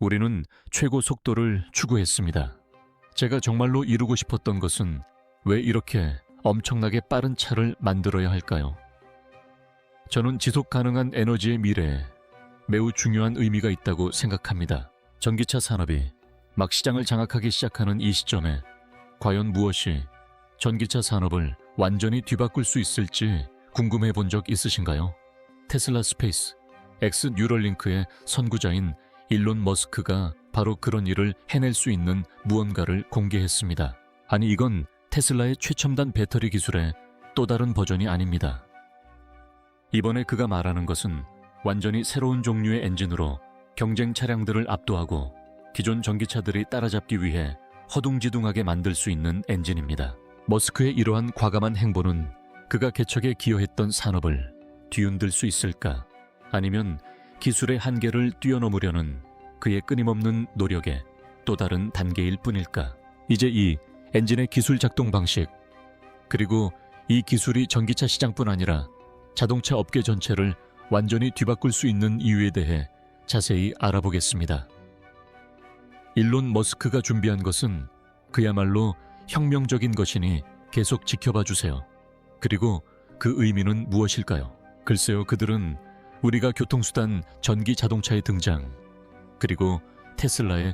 우리는 최고 속도를 추구했습니다. 제가 정말로 이루고 싶었던 것은 왜 이렇게 엄청나게 빠른 차를 만들어야 할까요? 저는 지속 가능한 에너지의 미래에 매우 중요한 의미가 있다고 생각합니다. 전기차 산업이 막 시장을 장악하기 시작하는 이 시점에 과연 무엇이 전기차 산업을 완전히 뒤바꿀 수 있을지 궁금해 본 적 있으신가요? 테슬라 스페이스 X 뉴럴링크의 선구자인 일론 머스크가 바로 그런 일을 해낼 수 있는 무언가를 공개했습니다. 아니, 이건 테슬라의 최첨단 배터리 기술의 또 다른 버전이 아닙니다. 이번에 그가 말하는 것은 완전히 새로운 종류의 엔진으로 경쟁 차량들을 압도하고 기존 전기차들이 따라잡기 위해 허둥지둥하게 만들 수 있는 엔진입니다. 머스크의 이러한 과감한 행보는 그가 개척에 기여했던 산업을 뒤흔들 수 있을까? 아니면 기술의 한계를 뛰어넘으려는 그의 끊임없는 노력의 또 다른 단계일 뿐일까? 이제 이 엔진의 기술 작동 방식, 그리고 이 기술이 전기차 시장뿐 아니라 자동차 업계 전체를 완전히 뒤바꿀 수 있는 이유에 대해 자세히 알아보겠습니다. 일론 머스크가 준비한 것은 그야말로 혁명적인 것이니 계속 지켜봐 주세요. 그리고 그 의미는 무엇일까요? 글쎄요, 그들은 우리가 교통수단 전기 자동차의 등장, 그리고 테슬라의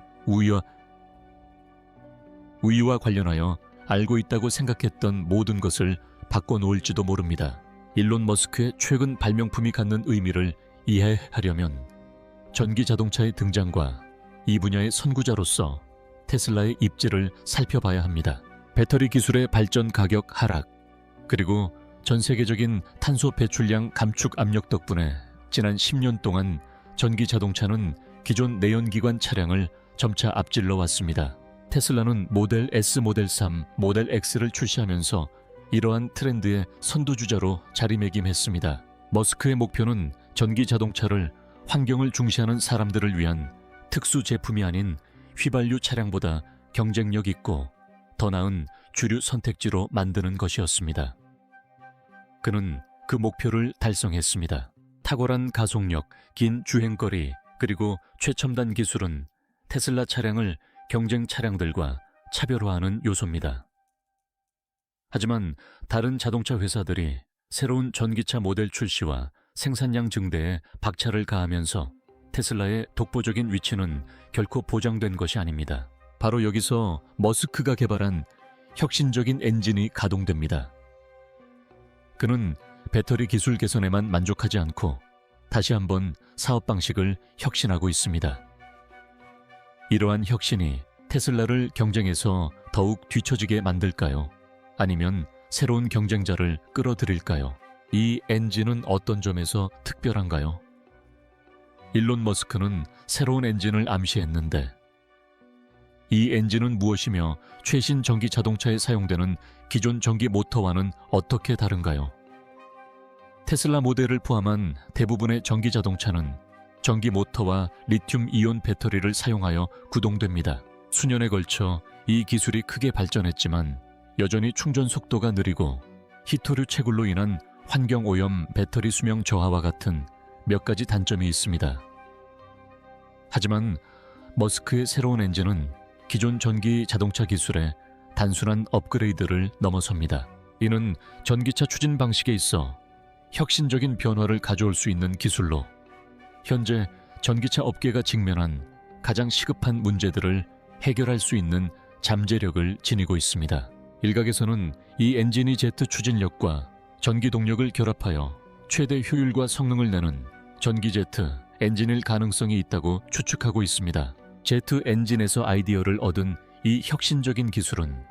우위와 관련하여 알고 있다고 생각했던 모든 것을 바꿔놓을지도 모릅니다. 일론 머스크의 최근 발명품이 갖는 의미를 이해하려면 전기 자동차의 등장과 이 분야의 선구자로서 테슬라의 입지를 살펴봐야 합니다. 배터리 기술의 발전, 가격 하락, 그리고 전 세계적인 탄소 배출량 감축 압력 덕분에 지난 10년 동안 전기 자동차는 기존 내연기관 차량을 점차 앞질러 왔습니다. 테슬라는 모델 S, 모델 3, 모델 X를 출시하면서 이러한 트렌드의 선두주자로 자리매김했습니다. 머스크의 목표는 전기 자동차를 환경을 중시하는 사람들을 위한 특수 제품이 아닌 휘발유 차량보다 경쟁력 있고 더 나은 주류 선택지로 만드는 것이었습니다. 그는 그 목표를 달성했습니다. 탁월한 가속력, 긴 주행거리, 그리고 최첨단 기술은 테슬라 차량을 경쟁 차량들과 차별화하는 요소입니다. 하지만 다른 자동차 회사들이 새로운 전기차 모델 출시와 생산량 증대에 박차를 가하면서 테슬라의 독보적인 위치는 결코 보장된 것이 아닙니다. 바로 여기서 머스크가 개발한 혁신적인 엔진이 가동됩니다. 그는 배터리 기술 개선에만 만족하지 않고 다시 한번 사업 방식을 혁신하고 있습니다. 이러한 혁신이 테슬라를 경쟁에서 더욱 뒤처지게 만들까요? 아니면 새로운 경쟁자를 끌어들일까요? 이 엔진은 어떤 점에서 특별한가요? 일론 머스크는 새로운 엔진을 암시했는데 이 엔진은 무엇이며 최신 전기 자동차에 사용되는 기존 전기 모터와는 어떻게 다른가요? 테슬라 모델을 포함한 대부분의 전기 자동차는 전기 모터와 리튬 이온 배터리를 사용하여 구동됩니다. 수년에 걸쳐 이 기술이 크게 발전했지만 여전히 충전 속도가 느리고 히토류 채굴로 인한 환경오염, 배터리 수명 저하와 같은 몇 가지 단점이 있습니다. 하지만 머스크의 새로운 엔진은 기존 전기 자동차 기술의 단순한 업그레이드를 넘어섭니다. 이는 전기차 추진 방식에 있어 혁신적인 변화를 가져올 수 있는 기술로 현재 전기차 업계가 직면한 가장 시급한 문제들을 해결할 수 있는 잠재력을 지니고 있습니다. 일각에서는 이 엔진이 제트 추진력과 전기 동력을 결합하여 최대 효율과 성능을 내는 전기 제트 엔진일 가능성이 있다고 추측하고 있습니다. 제트 엔진에서 아이디어를 얻은 이 혁신적인 기술은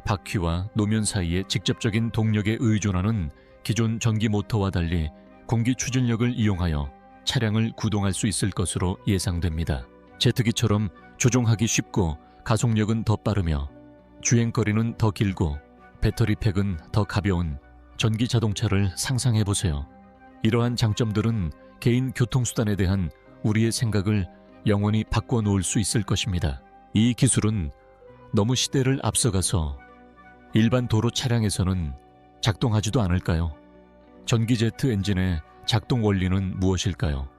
바퀴와 노면 사이에 직접적인 동력에 의존하는 기존 전기 모터와 달리 공기 추진력을 이용하여 차량을 구동할 수 있을 것으로 예상됩니다. 제트기처럼 조종하기 쉽고 가속력은 더 빠르며 주행거리는 더 길고 배터리팩은 더 가벼운 전기 자동차를 상상해보세요. 이러한 장점들은 개인 교통수단에 대한 우리의 생각을 영원히 바꿔놓을 수 있을 것입니다. 이 기술은 너무 시대를 앞서가서 일반 도로 차량에서는 작동하지도 않을까요? 전기 제트 엔진의 작동 원리는 무엇일까요?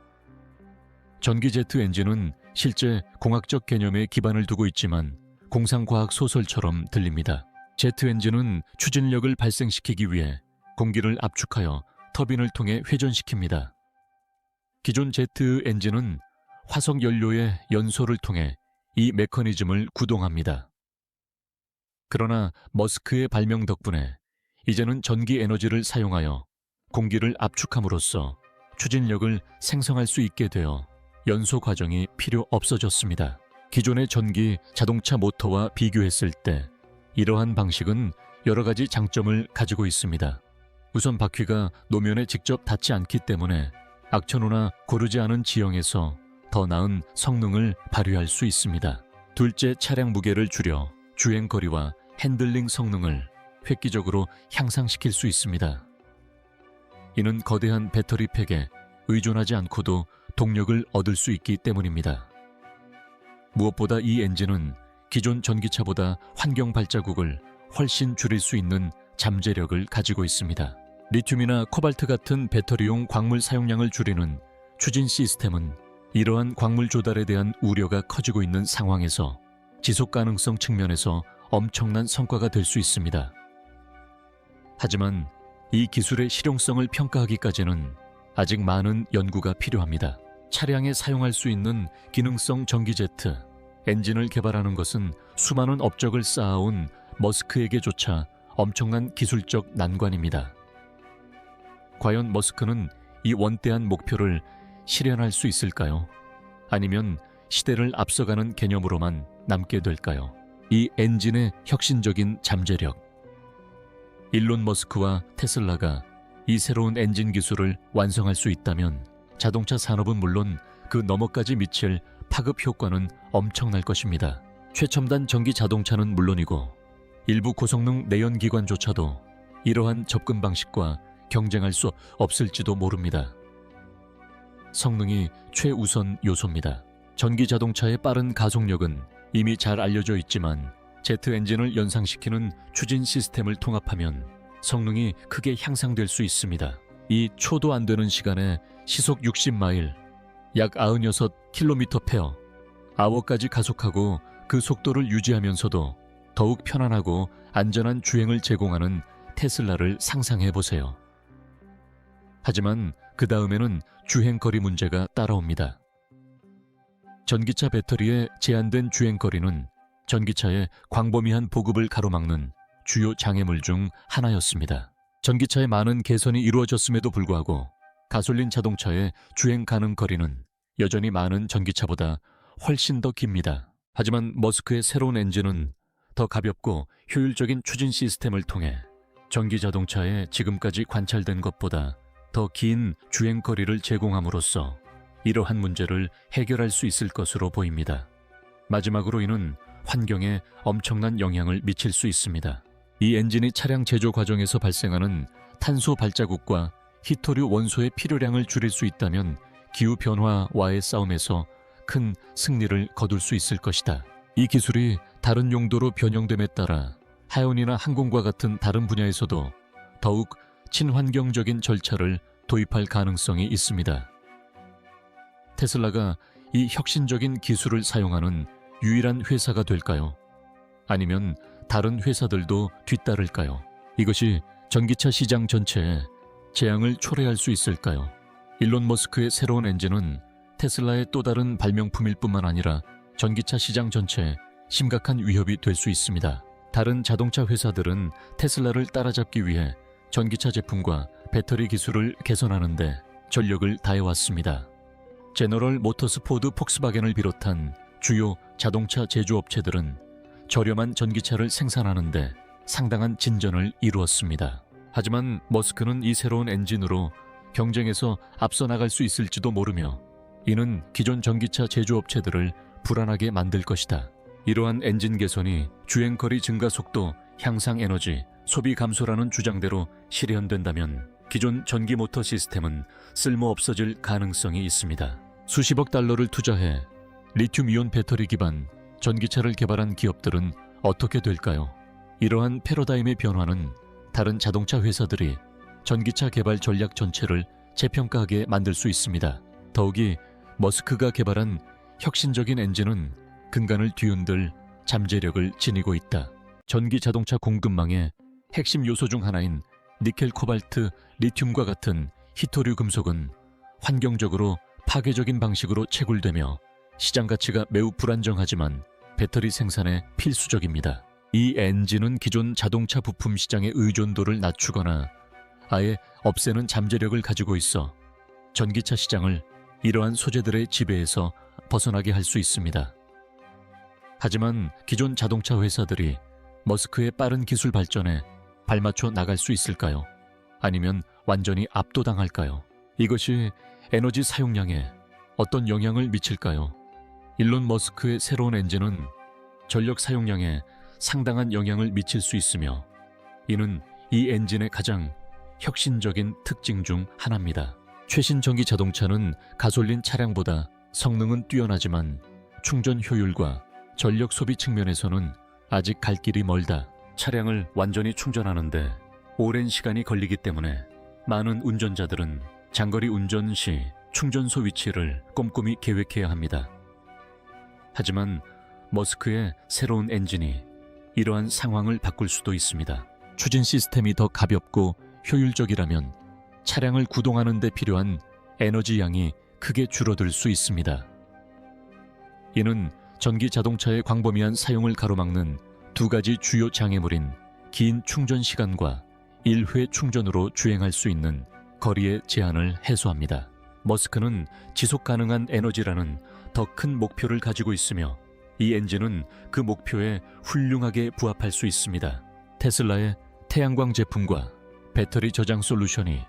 전기 제트 엔진은 실제 공학적 개념에 기반을 두고 있지만 공상과학 소설처럼 들립니다. 제트 엔진은 추진력을 발생시키기 위해 공기를 압축하여 터빈을 통해 회전시킵니다. 기존 제트 엔진은 화석 연료의 연소를 통해 이 메커니즘을 구동합니다. 그러나 머스크의 발명 덕분에 이제는 전기 에너지를 사용하여 공기를 압축함으로써 추진력을 생성할 수 있게 되어 연소 과정이 필요 없어졌습니다. 기존의 전기 자동차 모터와 비교했을 때 이러한 방식은 여러 가지 장점을 가지고 있습니다. 우선 바퀴가 노면에 직접 닿지 않기 때문에 악천후나 고르지 않은 지형에서 더 나은 성능을 발휘할 수 있습니다. 둘째, 차량 무게를 줄여 주행거리와 핸들링 성능을 획기적으로 향상시킬 수 있습니다. 이는 거대한 배터리 팩에 의존하지 않고도 동력을 얻을 수 있기 때문입니다. 무엇보다 이 엔진은 기존 전기차보다 환경 발자국을 훨씬 줄일 수 있는 잠재력을 가지고 있습니다. 리튬이나 코발트 같은 배터리용 광물 사용량을 줄이는 추진 시스템은 이러한 광물 조달에 대한 우려가 커지고 있는 상황에서 지속 가능성 측면에서 엄청난 성과가 될 수 있습니다. 하지만 이 기술의 실용성을 평가하기까지는 아직 많은 연구가 필요합니다. 차량에 사용할 수 있는 기능성 전기제트 엔진을 개발하는 것은 수많은 업적을 쌓아온 머스크에게조차 엄청난 기술적 난관입니다. 과연 머스크는 이 원대한 목표를 실현할 수 있을까요? 아니면 시대를 앞서가는 개념으로만 남게 될까요? 이 엔진의 혁신적인 잠재력. 일론 머스크와 테슬라가 이 새로운 엔진 기술을 완성할 수 있다면 자동차 산업은 물론 그 너머까지 미칠 파급 효과는 엄청날 것입니다. 최첨단 전기 자동차는 물론이고 일부 고성능 내연기관조차도 이러한 접근 방식과 경쟁할 수 없을지도 모릅니다. 성능이 최우선 요소입니다. 전기 자동차의 빠른 가속력은 이미 잘 알려져 있지만 제트 엔진을 연상시키는 추진 시스템을 통합하면 성능이 크게 향상될 수 있습니다. 이 초도 안 되는 시간에 시속 60마일, 약 96km/h, 아워까지 가속하고 그 속도를 유지하면서도 더욱 편안하고 안전한 주행을 제공하는 테슬라를 상상해 보세요. 하지만 그 다음에는 주행거리 문제가 따라옵니다. 전기차 배터리의 제한된 주행거리는 전기차의 광범위한 보급을 가로막는 주요 장애물 중 하나였습니다. 전기차의 많은 개선이 이루어졌음에도 불구하고 가솔린 자동차의 주행 가능 거리는 여전히 많은 전기차보다 훨씬 더 깁니다. 하지만 머스크의 새로운 엔진은 더 가볍고 효율적인 추진 시스템을 통해 전기 자동차에 지금까지 관찰된 것보다 더 긴 주행 거리를 제공함으로써 이러한 문제를 해결할 수 있을 것으로 보입니다. 마지막으로 이는 환경에 엄청난 영향을 미칠 수 있습니다. 이 엔진이 차량 제조 과정에서 발생하는 탄소 발자국과 히토류 원소의 필요량을 줄일 수 있다면 기후변화와의 싸움에서 큰 승리를 거둘 수 있을 것이다. 이 기술이 다른 용도로 변형됨에 따라 하연이나 항공과 같은 다른 분야에서도 더욱 친환경적인 절차를 도입할 가능성이 있습니다. 테슬라가 이 혁신적인 기술을 사용하는 유일한 회사가 될까요? 아니면 다른 회사들도 뒤따를까요? 이것이 전기차 시장 전체에 재앙을 초래할 수 있을까요? 일론 머스크의 새로운 엔진은 테슬라의 또 다른 발명품일 뿐만 아니라 전기차 시장 전체에 심각한 위협이 될 수 있습니다. 다른 자동차 회사들은 테슬라를 따라잡기 위해 전기차 제품과 배터리 기술을 개선하는 데 전력을 다해왔습니다. 제너럴 모터스, 포드, 폭스바겐을 비롯한 주요 자동차 제조업체들은 저렴한 전기차를 생산하는 데 상당한 진전을 이루었습니다. 하지만 머스크는 이 새로운 엔진으로 경쟁에서 앞서 나갈 수 있을지도 모르며 이는 기존 전기차 제조업체들을 불안하게 만들 것이다. 이러한 엔진 개선이 주행거리 증가 속도, 향상 에너지, 소비 감소라는 주장대로 실현된다면 기존 전기 모터 시스템은 쓸모없어질 가능성이 있습니다. 수십억 달러를 투자해 리튬이온 배터리 기반 전기차를 개발한 기업들은 어떻게 될까요? 이러한 패러다임의 변화는 다른 자동차 회사들이 전기차 개발 전략 전체를 재평가하게 만들 수 있습니다. 더욱이 머스크가 개발한 혁신적인 엔진은 근간을 뒤흔들 잠재력을 지니고 있다. 전기 자동차 공급망의 핵심 요소 중 하나인 니켈, 코발트, 리튬과 같은 희토류 금속은 환경적으로 파괴적인 방식으로 채굴되며 시장 가치가 매우 불안정하지만 배터리 생산에 필수적입니다. 이 엔진은 기존 자동차 부품 시장의 의존도를 낮추거나 아예 없애는 잠재력을 가지고 있어 전기차 시장을 이러한 소재들의 지배에서 벗어나게 할 수 있습니다. 하지만 기존 자동차 회사들이 머스크의 빠른 기술 발전에 발맞춰 나갈 수 있을까요? 아니면 완전히 압도당할까요? 이것이 에너지 사용량에 어떤 영향을 미칠까요? 일론 머스크의 새로운 엔진은 전력 사용량에 상당한 영향을 미칠 수 있으며 이는 이 엔진의 가장 혁신적인 특징 중 하나입니다. 최신 전기 자동차는 가솔린 차량보다 성능은 뛰어나지만 충전 효율과 전력 소비 측면에서는 아직 갈 길이 멀다. 차량을 완전히 충전하는데 오랜 시간이 걸리기 때문에 많은 운전자들은 장거리 운전 시 충전소 위치를 꼼꼼히 계획해야 합니다. 하지만 머스크의 새로운 엔진이 이러한 상황을 바꿀 수도 있습니다. 추진 시스템이 더 가볍고 효율적이라면 차량을 구동하는 데 필요한 에너지 양이 크게 줄어들 수 있습니다. 이는 전기 자동차의 광범위한 사용을 가로막는 두 가지 주요 장애물인 긴 충전 시간과 1회 충전으로 주행할 수 있는 거리의 제한을 해소합니다. 머스크는 지속 가능한 에너지라는 더 큰 목표를 가지고 있으며 이 엔진은 그 목표에 훌륭하게 부합할 수 있습니다. 테슬라의 태양광 제품과 배터리 저장 솔루션이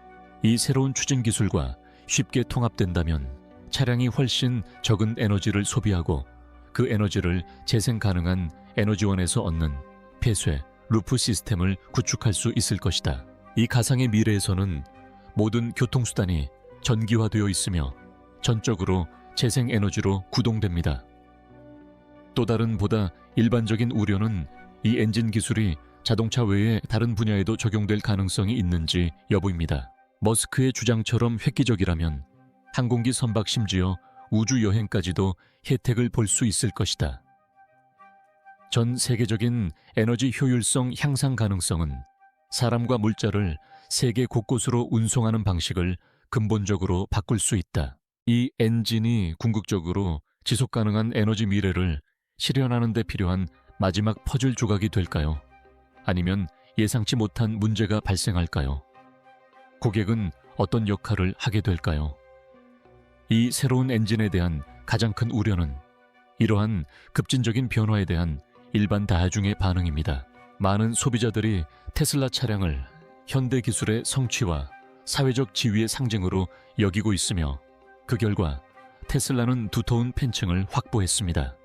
이 새로운 추진 기술과 쉽게 통합된다면 차량이 훨씬 적은 에너지를 소비하고 그 에너지를 재생 가능한 에너지원에서 얻는 폐쇄, 루프 시스템을 구축할 수 있을 것이다. 이 가상의 미래에서는 모든 교통수단이 전기화되어 있으며 전적으로 재생 에너지로 구동됩니다. 또 다른 보다 일반적인 우려는 이 엔진 기술이 자동차 외의 다른 분야에도 적용될 가능성이 있는지 여부입니다. 머스크의 주장처럼 획기적이라면 항공기 선박 심지어 우주 여행까지도 혜택을 볼 수 있을 것이다. 전 세계적인 에너지 효율성 향상 가능성은 사람과 물자를 세계 곳곳으로 운송하는 방식을 근본적으로 바꿀 수 있다. 이 엔진이 궁극적으로 지속 가능한 에너지 미래를 실현하는 데 필요한 마지막 퍼즐 조각이 될까요? 아니면 예상치 못한 문제가 발생할까요? 고객은 어떤 역할을 하게 될까요? 이 새로운 엔진에 대한 가장 큰 우려는 이러한 급진적인 변화에 대한 일반 다중의 반응입니다. 많은 소비자들이 테슬라 차량을 현대 기술의 성취와 사회적 지위의 상징으로 여기고 있으며 그 결과 테슬라는 두터운 팬층을 확보했습니다.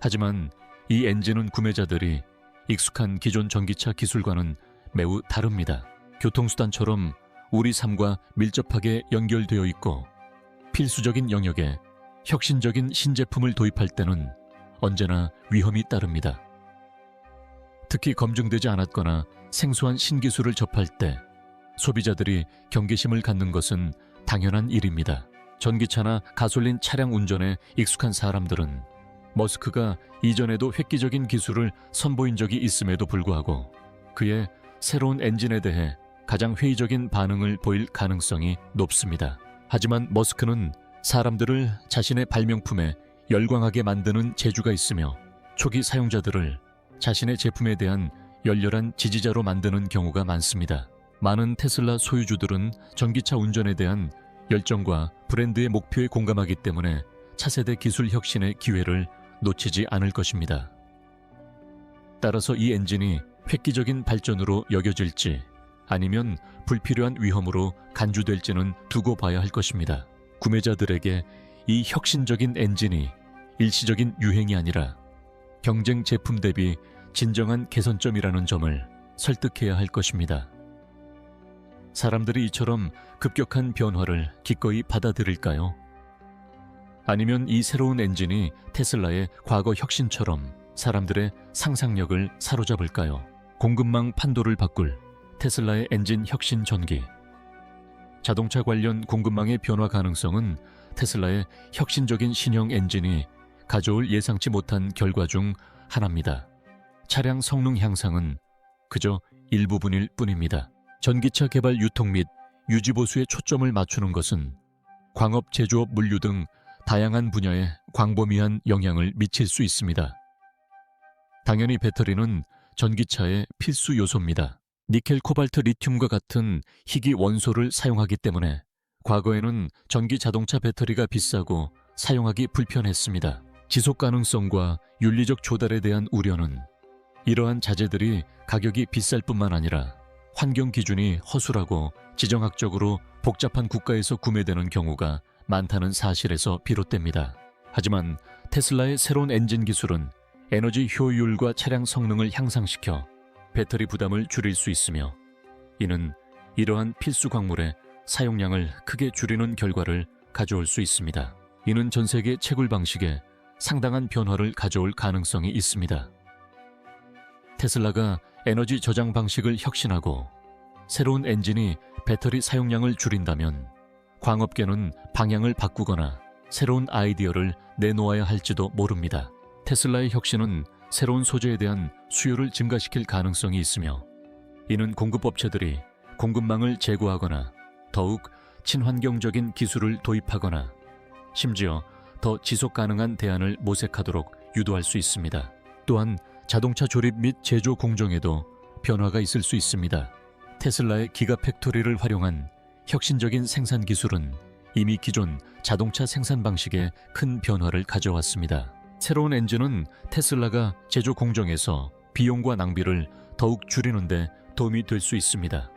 하지만 이 엔진은 구매자들이 익숙한 기존 전기차 기술과는 매우 다릅니다. 교통수단처럼 우리 삶과 밀접하게 연결되어 있고 필수적인 영역에 혁신적인 신제품을 도입할 때는 언제나 위험이 따릅니다. 특히 검증되지 않았거나 생소한 신기술을 접할 때 소비자들이 경계심을 갖는 것은 당연한 일입니다. 전기차나 가솔린 차량 운전에 익숙한 사람들은 머스크가 이전에도 획기적인 기술을 선보인 적이 있음에도 불구하고 그의 새로운 엔진에 대해 가장 회의적인 반응을 보일 가능성이 높습니다. 하지만 머스크는 사람들을 자신의 발명품에 열광하게 만드는 재주가 있으며 초기 사용자들을 자신의 제품에 대한 열렬한 지지자로 만드는 경우가 많습니다. 많은 테슬라 소유주들은 전기차 운전에 대한 열정과 브랜드의 목표에 공감하기 때문에 차세대 기술 혁신의 기회를 놓치지 않을 것입니다. 따라서 이 엔진이 획기적인 발전으로 여겨질지 아니면 불필요한 위험으로 간주될지는 두고 봐야 할 것입니다. 구매자들에게 이 혁신적인 엔진이 일시적인 유행이 아니라 경쟁 제품 대비 진정한 개선점이라는 점을 설득해야 할 것입니다. 사람들이 이처럼 급격한 변화를 기꺼이 받아들일까요? 아니면 이 새로운 엔진이 테슬라의 과거 혁신처럼 사람들의 상상력을 사로잡을까요? 공급망 판도를 바꿀 테슬라의 엔진 혁신 전기. 자동차 관련 공급망의 변화 가능성은 테슬라의 혁신적인 신형 엔진이 가져올 예상치 못한 결과 중 하나입니다. 차량 성능 향상은 그저 일부분일 뿐입니다. 전기차 개발 유통 및 유지 보수에 초점을 맞추는 것은 광업, 제조업, 물류 등 다양한 분야에 광범위한 영향을 미칠 수 있습니다. 당연히 배터리는 전기차의 필수 요소입니다. 니켈, 코발트, 리튬과 같은 희귀 원소를 사용하기 때문에 과거에는 전기 자동차 배터리가 비싸고 사용하기 불편했습니다. 지속 가능성과 윤리적 조달에 대한 우려는 이러한 자재들이 가격이 비쌀 뿐만 아니라 환경 기준이 허술하고 지정학적으로 복잡한 국가에서 구매되는 경우가 많다는 사실에서 비롯됩니다. 하지만 테슬라의 새로운 엔진 기술은 에너지 효율과 차량 성능을 향상시켜 배터리 부담을 줄일 수 있으며, 이는 이러한 필수 광물의 사용량을 크게 줄이는 결과를 가져올 수 있습니다. 이는 전 세계 채굴 방식에 상당한 변화를 가져올 가능성이 있습니다. 테슬라가 에너지 저장 방식을 혁신하고 새로운 엔진이 배터리 사용량을 줄인다면 광업계는 방향을 바꾸거나 새로운 아이디어를 내놓아야 할지도 모릅니다. 테슬라의 혁신은 새로운 소재에 대한 수요를 증가시킬 가능성이 있으며, 이는 공급업체들이 공급망을 제고하거나 더욱 친환경적인 기술을 도입하거나 심지어 더 지속 가능한 대안을 모색하도록 유도할 수 있습니다. 또한 자동차 조립 및 제조 공정에도 변화가 있을 수 있습니다. 테슬라의 기가팩토리를 활용한 혁신적인 생산 기술은 이미 기존 자동차 생산 방식에 큰 변화를 가져왔습니다. 새로운 엔진은 테슬라가 제조 공정에서 비용과 낭비를 더욱 줄이는 데 도움이 될 수 있습니다.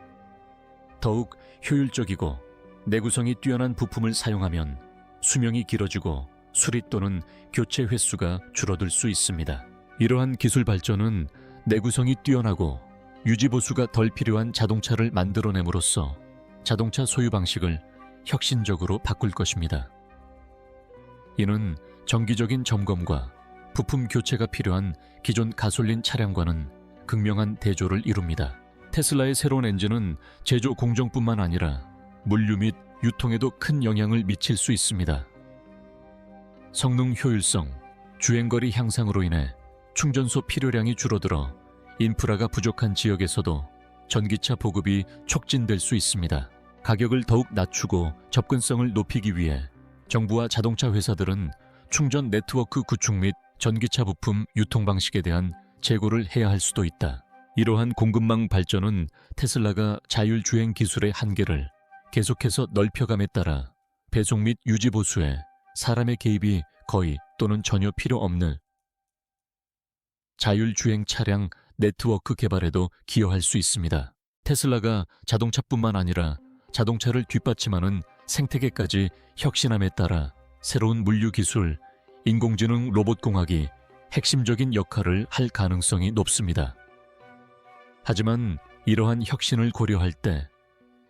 더욱 효율적이고 내구성이 뛰어난 부품을 사용하면 수명이 길어지고 수리 또는 교체 횟수가 줄어들 수 있습니다. 이러한 기술 발전은 내구성이 뛰어나고 유지 보수가 덜 필요한 자동차를 만들어냄으로써 자동차 소유 방식을 혁신적으로 바꿀 것입니다. 이는 정기적인 점검과 부품 교체가 필요한 기존 가솔린 차량과는 극명한 대조를 이룹니다. 테슬라의 새로운 엔진은 제조 공정뿐만 아니라 물류 및 유통에도 큰 영향을 미칠 수 있습니다. 성능 효율성, 주행거리 향상으로 인해 충전소 필요량이 줄어들어 인프라가 부족한 지역에서도 전기차 보급이 촉진될 수 있습니다. 가격을 더욱 낮추고 접근성을 높이기 위해 정부와 자동차 회사들은 충전 네트워크 구축 및 전기차 부품 유통 방식에 대한 재고를 해야 할 수도 있다. 이러한 공급망 발전은 테슬라가 자율주행 기술의 한계를 계속해서 넓혀감에 따라 배송 및 유지 보수에 사람의 개입이 거의 또는 전혀 필요 없는 자율주행 차량 네트워크 개발에도 기여할 수 있습니다. 테슬라가 자동차뿐만 아니라 자동차를 뒷받침하는 생태계까지 혁신함에 따라 새로운 물류 기술, 인공지능 로봇공학이 핵심적인 역할을 할 가능성이 높습니다. 하지만 이러한 혁신을 고려할 때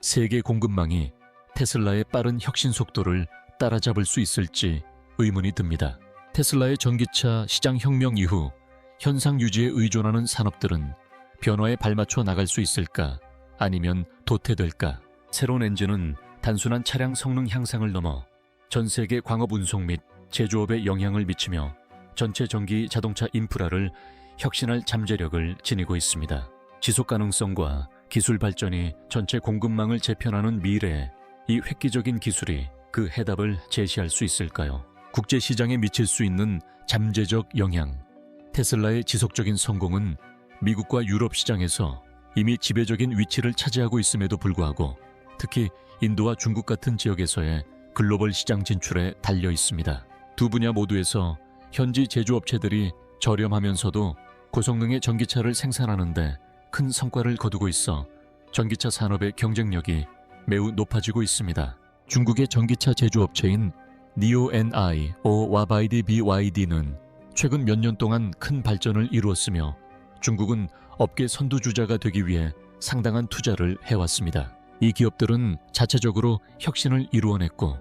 세계 공급망이 테슬라의 빠른 혁신 속도를 따라잡을 수 있을지 의문이 듭니다. 테슬라의 전기차 시장 혁명 이후 현상 유지에 의존하는 산업들은 변화에 발맞춰 나갈 수 있을까? 아니면 도태될까? 새로운 엔진은 단순한 차량 성능 향상을 넘어 전 세계 광업 운송 및 제조업에 영향을 미치며 전체 전기 자동차 인프라를 혁신할 잠재력을 지니고 있습니다. 지속 가능성과 기술 발전이 전체 공급망을 재편하는 미래에 이 획기적인 기술이 그 해답을 제시할 수 있을까요? 국제 시장에 미칠 수 있는 잠재적 영향. 테슬라의 지속적인 성공은 미국과 유럽 시장에서 이미 지배적인 위치를 차지하고 있음에도 불구하고 특히 인도와 중국 같은 지역에서의 글로벌 시장 진출에 달려 있습니다. 두 분야 모두에서 현지 제조업체들이 저렴하면서도 고성능의 전기차를 생산하는데 큰 성과를 거두고 있어 전기차 산업의 경쟁력이 매우 높아지고 있습니다. 중국의 전기차 제조업체인 니오-NI, 와바이디 BYD는 최근 몇 년 동안 큰 발전을 이루었으며 중국은 업계 선두주자가 되기 위해 상당한 투자를 해왔습니다. 이 기업들은 자체적으로 혁신을 이루어냈고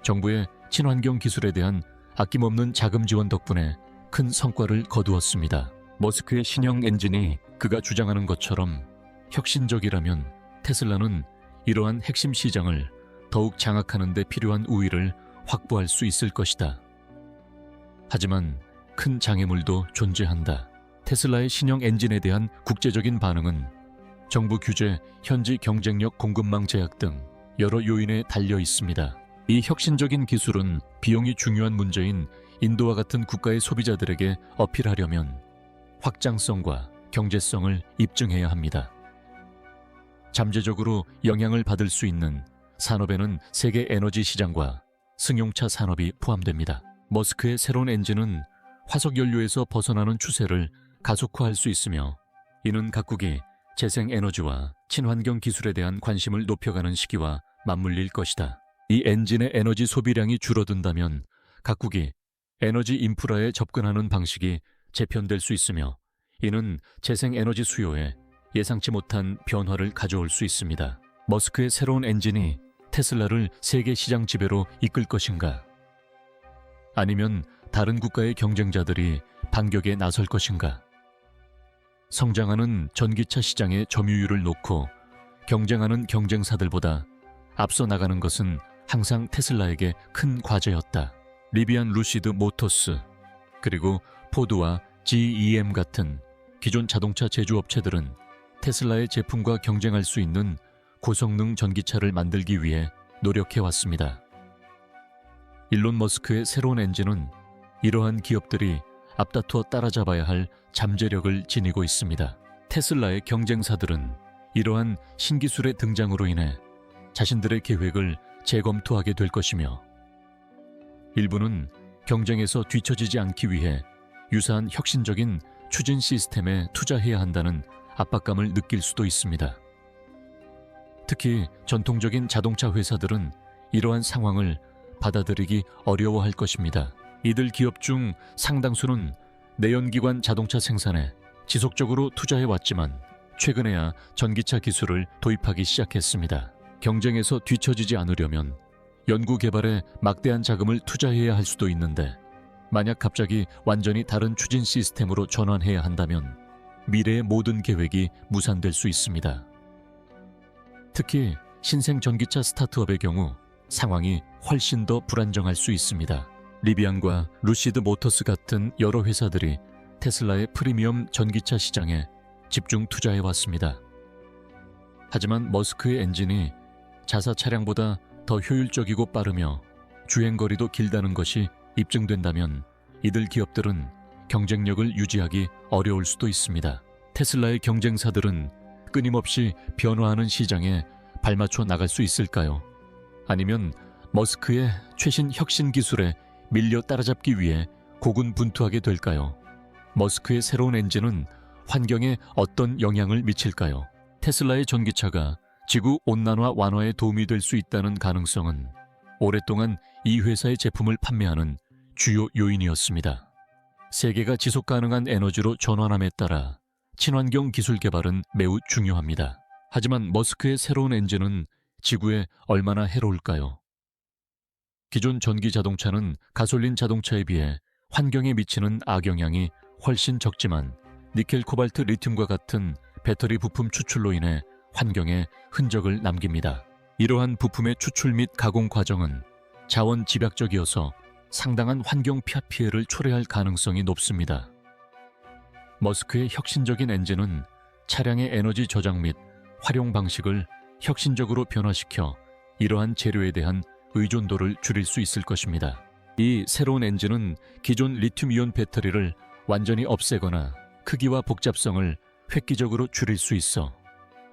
정부의 친환경 기술에 대한 아낌없는 자금 지원 덕분에 큰 성과를 거두었습니다. 머스크의 신형 엔진이 그가 주장하는 것처럼 혁신적이라면 테슬라는 이러한 핵심 시장을 더욱 장악하는 데 필요한 우위를 확보할 수 있을 것이다. 하지만 큰 장애물도 존재한다. 테슬라의 신형 엔진에 대한 국제적인 반응은 정부 규제, 현지 경쟁력 공급망 제약 등 여러 요인에 달려 있습니다. 이 혁신적인 기술은 비용이 중요한 문제인 인도와 같은 국가의 소비자들에게 어필하려면 확장성과 경제성을 입증해야 합니다. 잠재적으로 영향을 받을 수 있는 산업에는 세계 에너지 시장과 승용차 산업이 포함됩니다. 머스크의 새로운 엔진은 화석연료에서 벗어나는 추세를 가속화할 수 있으며, 이는 각국이 재생에너지와 친환경 기술에 대한 관심을 높여가는 시기와 맞물릴 것이다. 이 엔진의 에너지 소비량이 줄어든다면 각국이 에너지 인프라에 접근하는 방식이 재편될 수 있으며, 이는 재생에너지 수요에 예상치 못한 변화를 가져올 수 있습니다. 머스크의 새로운 엔진이 테슬라를 세계 시장 지배로 이끌 것인가? 아니면 다른 국가의 경쟁자들이 반격에 나설 것인가? 성장하는 전기차 시장의 점유율을 놓고 경쟁하는 경쟁사들보다 앞서 나가는 것은 항상 테슬라에게 큰 과제였다. 리비안 루시드 모터스, 그리고 포드와 GEM 같은 기존 자동차 제조업체들은 테슬라의 제품과 경쟁할 수 있는 고성능 전기차를 만들기 위해 노력해왔습니다. 일론 머스크의 새로운 엔진은 이러한 기업들이 앞다투어 따라잡아야 할 잠재력을 지니고 있습니다. 테슬라의 경쟁사들은 이러한 신기술의 등장으로 인해 자신들의 계획을 재검토하게 될 것이며, 일부는 경쟁에서 뒤처지지 않기 위해 유사한 혁신적인 추진 시스템에 투자해야 한다는 압박감을 느낄 수도 있습니다. 특히 전통적인 자동차 회사들은 이러한 상황을 받아들이기 어려워할 것입니다. 이들 기업 중 상당수는 내연기관 자동차 생산에 지속적으로 투자해왔지만 최근에야 전기차 기술을 도입하기 시작했습니다. 경쟁에서 뒤처지지 않으려면 연구개발에 막대한 자금을 투자해야 할 수도 있는데, 만약 갑자기 완전히 다른 추진 시스템으로 전환해야 한다면 미래의 모든 계획이 무산될 수 있습니다. 특히 신생 전기차 스타트업의 경우 상황이 훨씬 더 불안정할 수 있습니다. 리비안과 루시드 모터스 같은 여러 회사들이 테슬라의 프리미엄 전기차 시장에 집중 투자해왔습니다. 하지만 머스크의 엔진이 자사 차량보다 더 효율적이고 빠르며 주행거리도 길다는 것이 입증된다면 이들 기업들은 경쟁력을 유지하기 어려울 수도 있습니다. 테슬라의 경쟁사들은 끊임없이 변화하는 시장에 발맞춰 나갈 수 있을까요? 아니면 머스크의 최신 혁신 기술에 밀려 따라잡기 위해 고군분투하게 될까요? 머스크의 새로운 엔진은 환경에 어떤 영향을 미칠까요? 테슬라의 전기차가 지구 온난화 완화에 도움이 될 수 있다는 가능성은 오랫동안 이 회사의 제품을 판매하는 주요 요인이었습니다. 세계가 지속 가능한 에너지로 전환함에 따라 친환경 기술 개발은 매우 중요합니다. 하지만 머스크의 새로운 엔진은 지구에 얼마나 해로울까요? 기존 전기 자동차는 가솔린 자동차에 비해 환경에 미치는 악영향이 훨씬 적지만, 니켈, 코발트, 리튬과 같은 배터리 부품 추출로 인해 환경에 흔적을 남깁니다. 이러한 부품의 추출 및 가공 과정은 자원 집약적이어서 상당한 환경 피해를 초래할 가능성이 높습니다. 머스크의 혁신적인 엔진은 차량의 에너지 저장 및 활용 방식을 혁신적으로 변화시켜 이러한 재료에 대한 의존도를 줄일 수 있을 것입니다. 이 새로운 엔진은 기존 리튬이온 배터리를 완전히 없애거나 크기와 복잡성을 획기적으로 줄일 수 있어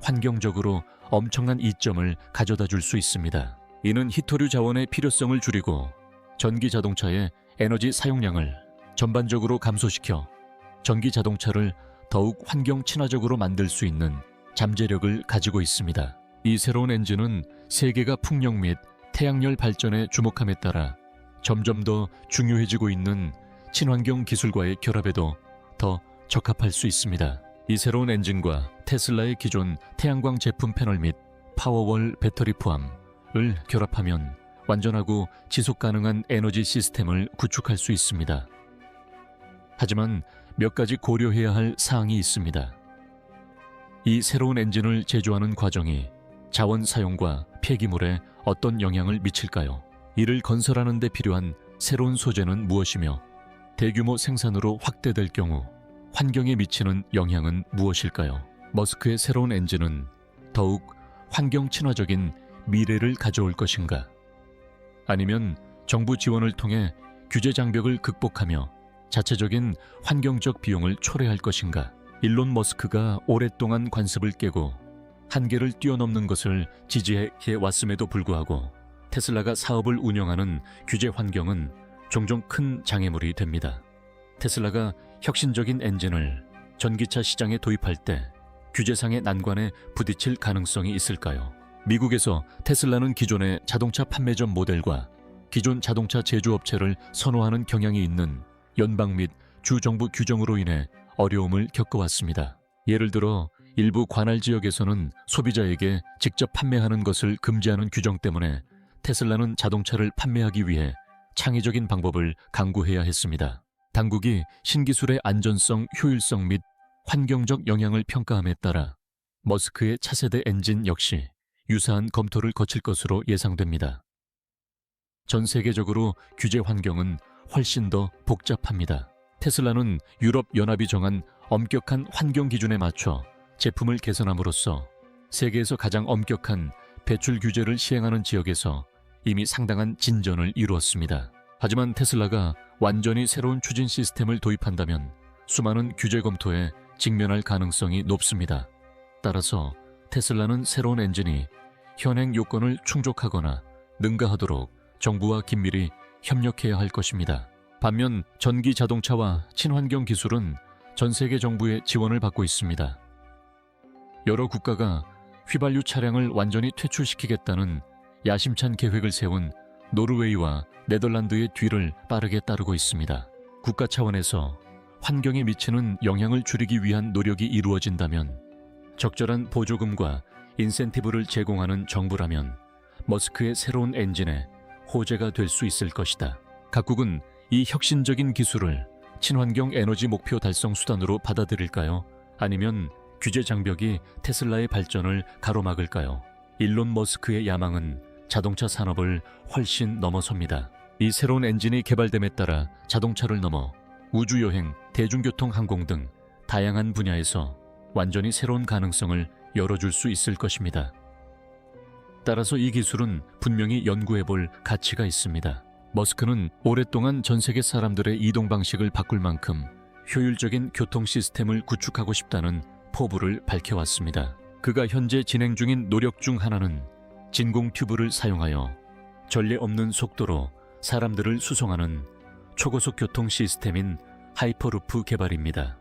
환경적으로 엄청난 이점을 가져다 줄 수 있습니다. 이는 히토류 자원의 필요성을 줄이고 전기 자동차의 에너지 사용량을 전반적으로 감소시켜 전기 자동차를 더욱 환경 친화적으로 만들 수 있는 잠재력을 가지고 있습니다. 이 새로운 엔진은 세계가 풍력 및 태양열 발전에 주목함에 따라 점점 더 중요해지고 있는 친환경 기술과의 결합에도 더 적합할 수 있습니다. 이 새로운 엔진과 테슬라의 기존 태양광 제품 패널 및 파워월 배터리 포함을 결합하면 완전하고 지속 가능한 에너지 시스템을 구축할 수 있습니다. 하지만 몇 가지 고려해야 할 사항이 있습니다. 이 새로운 엔진을 제조하는 과정이 자원 사용과 폐기물에 어떤 영향을 미칠까요? 이를 건설하는 데 필요한 새로운 소재는 무엇이며 대규모 생산으로 확대될 경우 환경에 미치는 영향은 무엇일까요? 머스크의 새로운 엔진은 더욱 환경 친화적인 미래를 가져올 것인가? 아니면 정부 지원을 통해 규제 장벽을 극복하며 자체적인 환경적 비용을 초래할 것인가? 일론 머스크가 오랫동안 관습을 깨고 한계를 뛰어넘는 것을 지지해 왔음에도 불구하고 테슬라가 사업을 운영하는 규제 환경은 종종 큰 장애물이 됩니다. 테슬라가 혁신적인 엔진을 전기차 시장에 도입할 때 규제상의 난관에 부딪힐 가능성이 있을까요? 미국에서 테슬라는 기존의 자동차 판매점 모델과 기존 자동차 제조업체를 선호하는 경향이 있는 연방 및 주정부 규정으로 인해 어려움을 겪어왔습니다. 예를 들어 일부 관할 지역에서는 소비자에게 직접 판매하는 것을 금지하는 규정 때문에 테슬라는 자동차를 판매하기 위해 창의적인 방법을 강구해야 했습니다. 당국이 신기술의 안전성, 효율성 및 환경적 영향을 평가함에 따라 머스크의 차세대 엔진 역시 유사한 검토를 거칠 것으로 예상됩니다. 전 세계적으로 규제 환경은 훨씬 더 복잡합니다. 테슬라는 유럽 연합이 정한 엄격한 환경 기준에 맞춰 제품을 개선함으로써 세계에서 가장 엄격한 배출 규제를 시행하는 지역에서 이미 상당한 진전을 이루었습니다. 하지만 테슬라가 완전히 새로운 추진 시스템을 도입한다면 수많은 규제 검토에 직면할 가능성이 높습니다. 따라서 테슬라는 새로운 엔진이 현행 요건을 충족하거나 능가하도록 정부와 긴밀히 협력해야 할 것입니다. 반면 전기 자동차와 친환경 기술은 전 세계 정부의 지원을 받고 있습니다. 여러 국가가 휘발유 차량을 완전히 퇴출시키겠다는 야심찬 계획을 세운 노르웨이와 네덜란드의 뒤를 빠르게 따르고 있습니다. 국가 차원에서 환경에 미치는 영향을 줄이기 위한 노력이 이루어진다면 적절한 보조금과 인센티브를 제공하는 정부라면 머스크의 새로운 엔진에 호재가 될 수 있을 것이다. 각국은 이 혁신적인 기술을 친환경 에너지 목표 달성 수단으로 받아들일까요? 아니면 규제 장벽이 테슬라의 발전을 가로막을까요? 일론 머스크의 야망은 자동차 산업을 훨씬 넘어섭니다. 이 새로운 엔진이 개발됨에 따라 자동차를 넘어 우주여행, 대중교통, 항공 등 다양한 분야에서 완전히 새로운 가능성을 열어줄 수 있을 것입니다. 따라서 이 기술은 분명히 연구해볼 가치가 있습니다. 머스크는 오랫동안 전 세계 사람들의 이동 방식을 바꿀 만큼 효율적인 교통 시스템을 구축하고 싶다는 포부를 밝혀왔습니다. 그가 현재 진행 중인 노력 중 하나는 진공 튜브를 사용하여 전례 없는 속도로 사람들을 수송하는 초고속 교통 시스템인 하이퍼루프 개발입니다.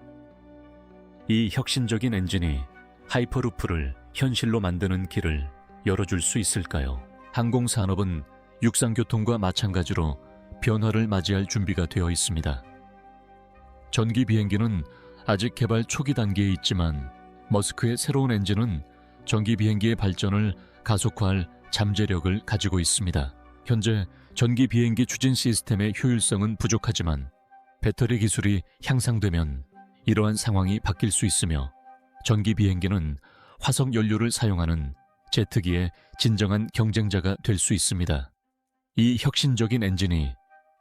이 혁신적인 엔진이 하이퍼루프를 현실로 만드는 길을 열어줄 수 있을까요? 항공산업은 육상교통과 마찬가지로 변화를 맞이할 준비가 되어 있습니다. 전기 비행기는 아직 개발 초기 단계에 있지만 머스크의 새로운 엔진은 전기 비행기의 발전을 가속화할 잠재력을 가지고 있습니다. 현재 전기 비행기 추진 시스템의 효율성은 부족하지만 배터리 기술이 향상되면 이러한 상황이 바뀔 수 있으며 전기 비행기는 화석 연료를 사용하는 제트기의 진정한 경쟁자가 될 수 있습니다. 이 혁신적인 엔진이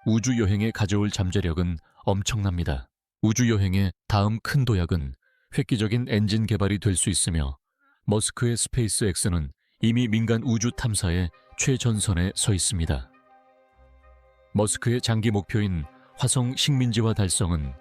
우주여행에 가져올 잠재력은 엄청납니다. 우주여행의 다음 큰 도약은 획기적인 엔진 개발이 될 수 있으며 머스크의 스페이스X는 이미 민간 우주 탐사의 최전선에 서 있습니다. 머스크의 장기 목표인 화성 식민지화 달성은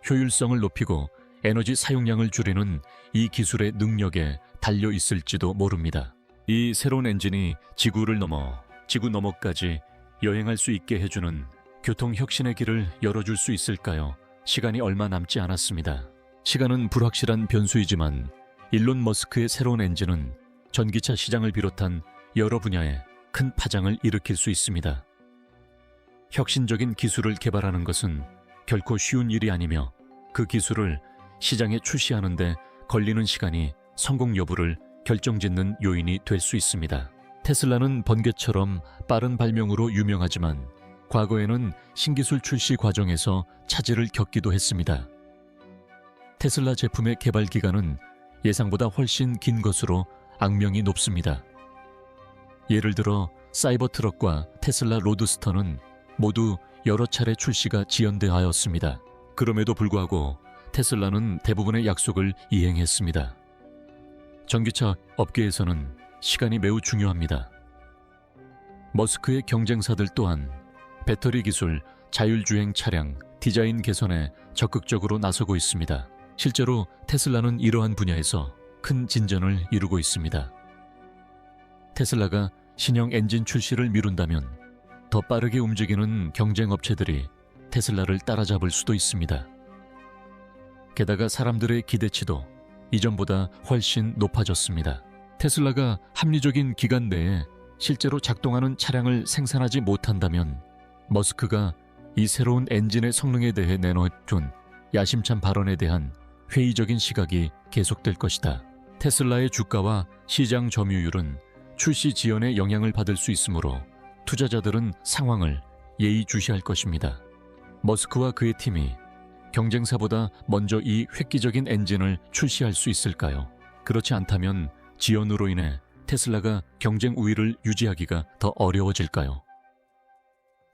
효율성을 높이고 에너지 사용량을 줄이는 이 기술의 능력에 달려 있을지도 모릅니다. 이 새로운 엔진이 지구를 넘어 지구 너머까지 여행할 수 있게 해주는 교통혁신의 길을 열어줄 수 있을까요? 시간이 얼마 남지 않았습니다. 시간은 불확실한 변수이지만 일론 머스크의 새로운 엔진은 전기차 시장을 비롯한 여러 분야에 큰 파장을 일으킬 수 있습니다. 짓적인 기술을 개발하는 것은 결코 쉬운 일이 아니며 그 기술을 시장에 출시하는 데 걸리는 시간이 성공 여부를 결정짓는 요인이 될 수 있습니다. 테슬라는 번개처럼 빠른 발명으로 유명하지만 과거에는 신기술 출시 과정에서 차질을 겪기도 했습니다. 테슬라 제품의 개발 기간은 예상보다 훨씬 긴 것으로 악명이 높습니다. 예를 들어 사이버트럭과 테슬라 로드스터는 모두 여러 차례 출시가 지연되었습니다. 그럼에도 불구하고 테슬라는 대부분의 약속을 이행했습니다. 전기차 업계에서는 시간이 매우 중요합니다. 머스크의 경쟁사들 또한 배터리 기술, 자율주행 차량, 디자인 개선에 적극적으로 나서고 있습니다. 실제로 테슬라는 이러한 분야에서 큰 진전을 이루고 있습니다. 테슬라가 신형 엔진 출시를 미룬다면 더 빠르게 움직이는 경쟁 업체들이 테슬라를 따라잡을 수도 있습니다. 게다가 사람들의 기대치도 이전보다 훨씬 높아졌습니다. 테슬라가 합리적인 기간 내에 실제로 작동하는 차량을 생산하지 못한다면 머스크가 이 새로운 엔진의 성능에 대해 내놓은 야심찬 발언에 대한 회의적인 시각이 계속될 것이다. 테슬라의 주가와 시장 점유율은 출시 지연에 영향을 받을 수 있으므로 투자자들은 상황을 예의주시할 것입니다. 머스크와 그의 팀이 경쟁사보다 먼저 이 획기적인 엔진을 출시할 수 있을까요? 그렇지 않다면 지연으로 인해 테슬라가 경쟁 우위를 유지하기가 더 어려워질까요?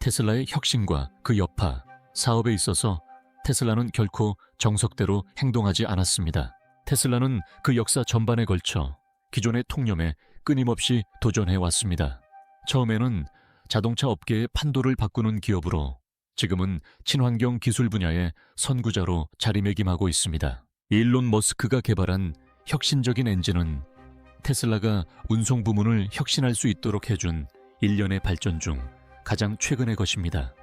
테슬라의 혁신과 그 여파, 사업에 있어서 테슬라는 결코 정석대로 행동하지 않았습니다. 테슬라는 그 역사 전반에 걸쳐 기존의 통념에 끊임없이 도전해왔습니다. 처음에는 자동차 업계의 판도를 바꾸는 기업으로 지금은 친환경 기술 분야의 선구자로 자리매김하고 있습니다. 일론 머스크가 개발한 혁신적인 엔진은 테슬라가 운송 부문을 혁신할 수 있도록 해준 일련의 발전 중 가장 최근의 것입니다.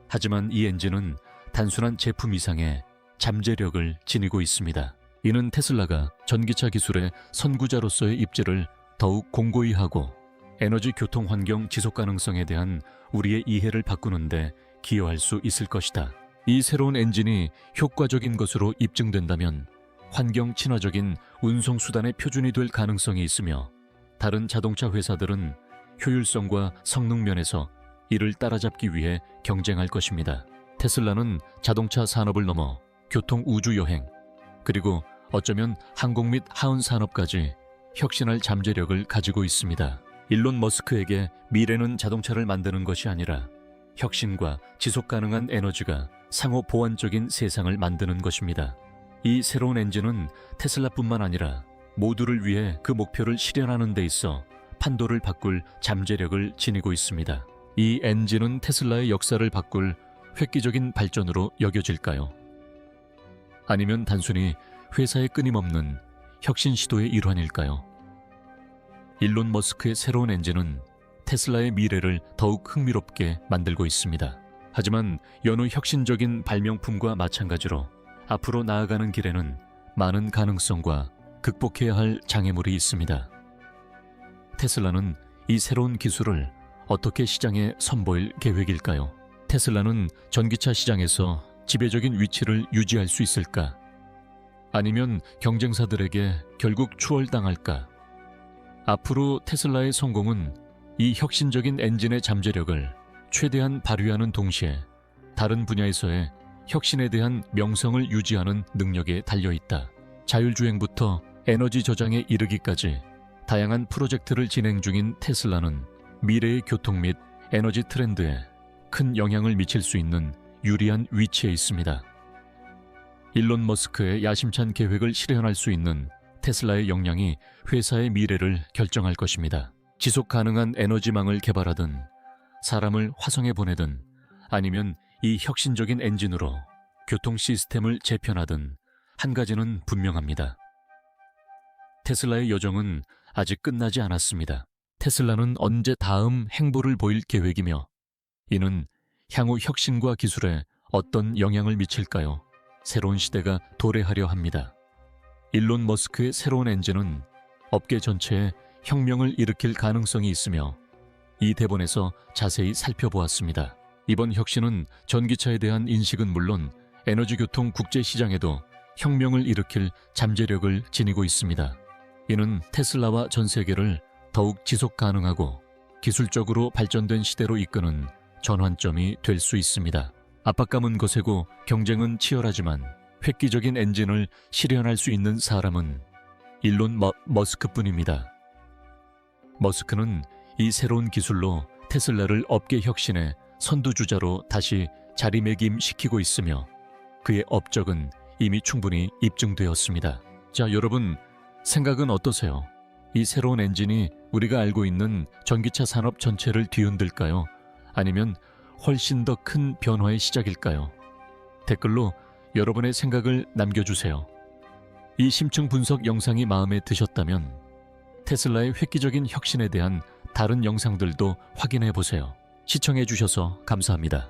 하지만 이 엔진은 단순한 제품 이상의 잠재력을 지니고 있습니다. 이는 테슬라가 전기차 기술의 선구자로서의 입지를 더욱 공고히 하고 에너지 교통 환경 지속 가능성에 대한 우리의 이해를 바꾸는데 기여할 수 있을 것이다. 이 새로운 엔진이 효과적인 것으로 입증된다면 환경 친화적인 운송 수단의 표준이 될 가능성이 있으며 다른 자동차 회사들은 효율성과 성능 면에서 이를 따라잡기 위해 경쟁할 것입니다. 테슬라는 자동차 산업을 넘어 교통 우주 여행, 그리고 어쩌면 항공 및 하운 산업까지 혁신할 잠재력을 가지고 있습니다. 일론 머스크에게 미래는 자동차를 만드는 것이 아니라 혁신과 지속 가능한 에너지가 상호 보완적인 세상을 만드는 것입니다. 이 새로운 엔진은 테슬라뿐만 아니라 모두를 위해 그 목표를 실현하는 데 있어 판도를 바꿀 잠재력을 지니고 있습니다. 이 엔진은 테슬라의 역사를 바꿀 획기적인 발전으로 여겨질까요? 아니면 단순히 회사의 끊임없는 혁신 시도의 일환일까요? 일론 머스크의 새로운 엔진은 테슬라의 미래를 더욱 흥미롭게 만들고 있습니다. 하지만 여느 혁신적인 발명품과 마찬가지로 앞으로 나아가는 길에는 많은 가능성과 극복해야 할 장애물이 있습니다. 테슬라는 이 새로운 기술을 어떻게 시장에 선보일 계획일까요? 테슬라는 전기차 시장에서 지배적인 위치를 유지할 수 있을까? 아니면 경쟁사들에게 결국 추월당할까? 앞으로 테슬라의 성공은 이 혁신적인 엔진의 잠재력을 최대한 발휘하는 동시에 다른 분야에서의 혁신에 대한 명성을 유지하는 능력에 달려있다. 자율주행부터 에너지 저장에 이르기까지 다양한 프로젝트를 진행 중인 테슬라는 미래의 교통 및 에너지 트렌드에 큰 영향을 미칠 수 있는 유리한 위치에 있습니다. 일론 머스크의 야심찬 계획을 실현할 수 있는 테슬라의 역량이 회사의 미래를 결정할 것입니다. 지속 가능한 에너지망을 개발하든 사람을 화성에 보내든 아니면 이 혁신적인 엔진으로 교통 시스템을 재편하든 한 가지는 분명합니다. 테슬라의 여정은 아직 끝나지 않았습니다. 테슬라는 언제 다음 행보를 보일 계획이며 이는 향후 혁신과 기술에 어떤 영향을 미칠까요? 새로운 시대가 도래하려 합니다. 일론 머스크의 새로운 엔진은 업계 전체에 혁명을 일으킬 가능성이 있으며 이 대본에서 자세히 살펴보았습니다. 이번 혁신은 전기차에 대한 인식은 물론 에너지 교통 국제 시장에도 혁명을 일으킬 잠재력을 지니고 있습니다. 이는 테슬라와 전 세계를 더욱 지속 가능하고 기술적으로 발전된 시대로 이끄는 전환점이 될 수 있습니다. 압박감은 거세고 경쟁은 치열하지만 획기적인 엔진을 실현할 수 있는 사람은 일론 머스크뿐입니다. 머스크는 이 새로운 기술로 테슬라를 업계 혁신의 선두주자로 다시 자리매김시키고 있으며 그의 업적은 이미 충분히 입증되었습니다. 자, 여러분 생각은 어떠세요? 이 새로운 엔진이 우리가 알고 있는 전기차 산업 전체를 뒤흔들까요? 아니면 훨씬 더 큰 변화의 시작일까요? 댓글로 여러분의 생각을 남겨주세요. 이 심층 분석 영상이 마음에 드셨다면 테슬라의 획기적인 혁신에 대한 다른 영상들도 확인해 보세요. 시청해 주셔서 감사합니다.